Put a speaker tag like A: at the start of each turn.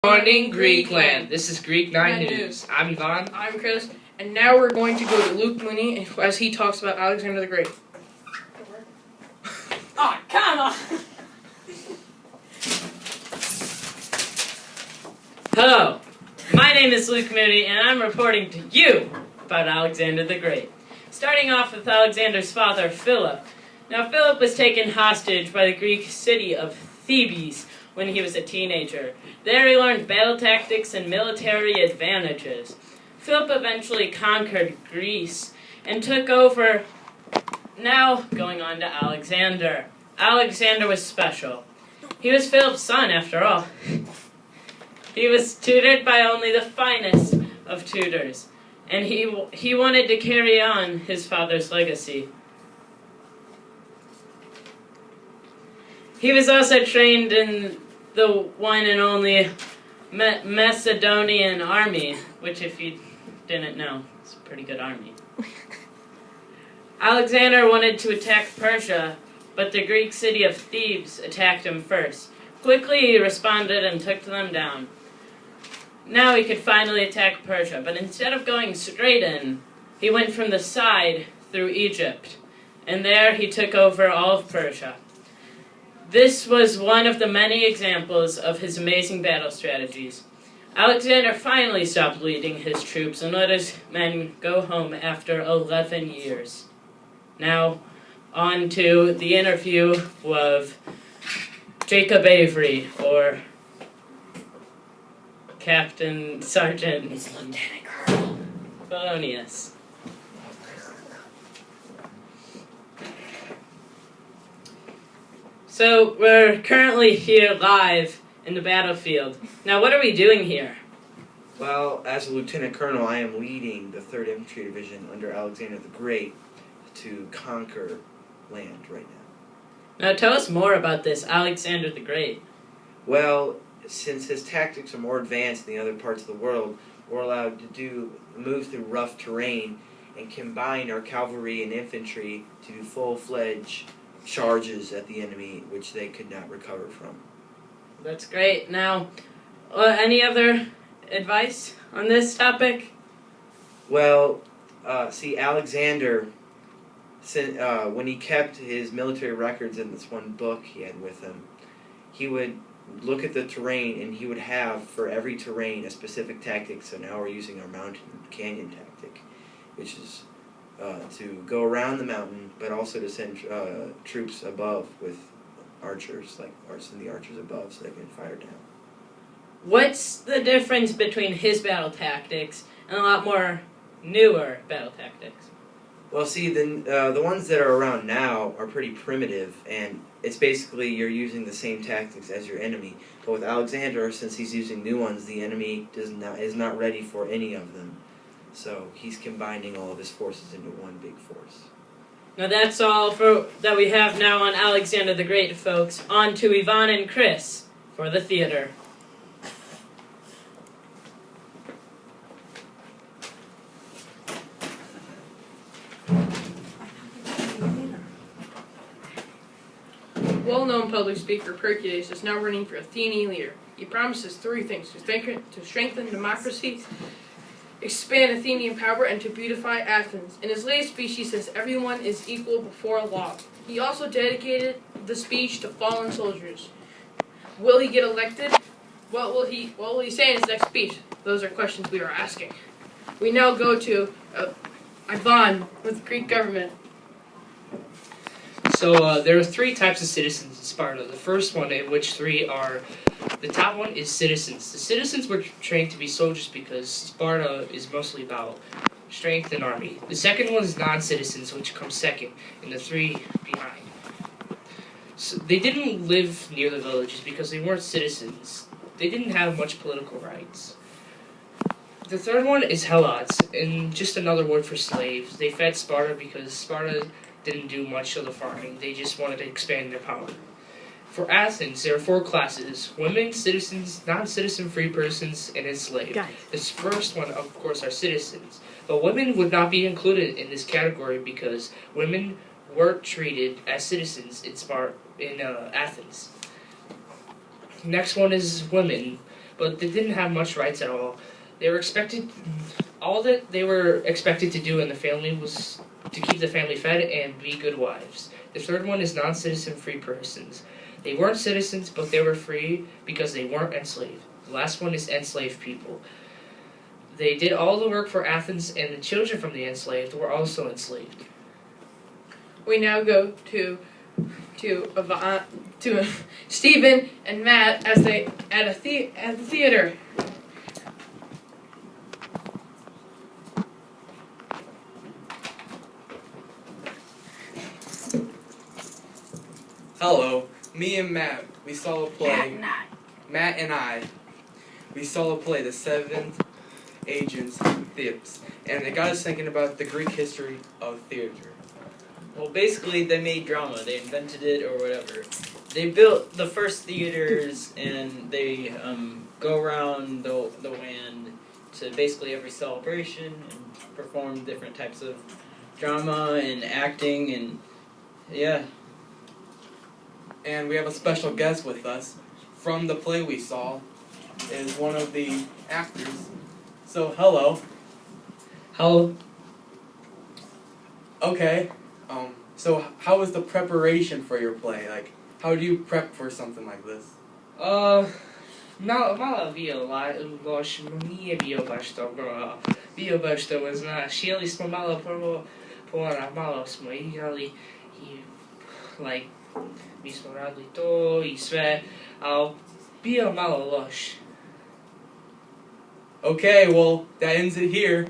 A: Morning Greekland. This is Greek 9 News. I'm Ivan.
B: I'm Chris, and now we're going to go to Luke Mooney as he talks about Alexander the Great.
C: Oh, come on! Hello, my name is Luke Mooney, and I'm reporting to you about Alexander the Great. Starting off with Alexander's father, Philip. Now, Philip was taken hostage by the Greek city of Thebes when he was a teenager. There he learned battle tactics and military advantages. Philip eventually conquered Greece and took over. Now, going on to Alexander. Alexander was special. He was Philip's son, after all. He was tutored by only the finest of tutors, and he wanted to carry on his father's legacy. He was also trained in the one and only Macedonian army, which, if you didn't know, is a pretty good army. Alexander wanted to attack Persia, but the Greek city of Thebes attacked him first. Quickly he responded and took them down. Now he could finally attack Persia, but instead of going straight in, he went from the side through Egypt, and there he took over all of Persia. This was one of the many examples of his amazing battle strategies. Alexander finally stopped leading his troops and let his men go home after 11 years. Now, on to the interview of Jacob Avery, or Captain Sergeant
A: Lieutenant Colonel
C: Polonius. So, we're currently here live in the battlefield. Now, what are we doing here?
D: Well, as a Lieutenant Colonel, I am leading the 3rd Infantry Division under Alexander the Great to conquer land right now.
C: Now, tell us more about this Alexander the Great.
D: Well, since his tactics are more advanced than the other parts of the world, we're allowed to move through rough terrain and combine our cavalry and infantry to do full-fledged charges at the enemy, which they could not recover from.
C: That's great. Now, any other advice on this topic?
D: Well, see, Alexander, when he kept his military records in this one book he had with him, he would look at the terrain, and he would have, for every terrain, a specific tactic. So now we're using our mountain canyon tactic, which is to go around the mountain, but also to send troops above with archers, send the archers above so they can fire down.
C: What's the difference between his battle tactics and a lot more newer battle tactics?
D: Well, see, the ones that are around now are pretty primitive, and it's basically you're using the same tactics as your enemy. But with Alexander, since he's using new ones, the enemy is not ready for any of them. So he's combining all of his forces into one big force.
C: Now that's all that we have now on Alexander the Great, folks. On to Ivan and Chris for the theater.
B: Well-known public speaker Pericles is now running for Athenian leader. He promises 3 things: to strengthen democracy, expand Athenian power, and to beautify Athens. In his latest speech, he says everyone is equal before law. He also dedicated the speech to fallen soldiers. Will he get elected? What will he say in his next speech? Those are questions we are asking. We now go to Ivan with Greek government.
A: So there are 3 types of citizens in Sparta. The first one, in which 3 are, the top one is citizens. The citizens were trained to be soldiers because Sparta is mostly about strength and army. The second one is non-citizens, which comes second, and the 3 behind. So they didn't live near the villages because they weren't citizens. They didn't have much political rights. The third one is helots, and just another word for slaves. They fed Sparta because Sparta didn't do much of the farming. They just wanted to expand their power. For Athens, there are 4 classes: women, citizens, non-citizen free persons, and enslaved. This first one, of course, are citizens. But women would not be included in this category because women were treated as citizens in Athens. Next one is women, but they didn't have much rights at all. They were expected, all that they were expected to do in the family was to keep the family fed and be good wives. The third one is non-citizen free persons. They weren't citizens, but they were free because they weren't enslaved. The last one is enslaved people. They did all the work for Athens, and the children from the enslaved were also enslaved.
B: We now go to Stephen and Matt as they at the theater.
E: Hello, me and Matt, we saw a play. Matt and I, we saw a play, The Seven Agents Thebes, and it got us thinking about the Greek history of theater.
C: Well, basically, they made drama. They invented it or whatever. They built the first theaters, and they go around the land to basically every celebration and perform different types of drama and acting, and yeah.
E: And we have a special guest with us from the play we saw, is one of the actors. So, hello.
A: Hello.
E: Okay. So how was the preparation for your play? Like, how do you prep for something like this?
A: Malo loš, nije bio baš dobro. Bio baš dobro, znaš, sjeli smo malo prvo, malo smo igrali i, like, mi smo radili to I sve, ali bio malo loš.
E: Okay, well, that ends it here.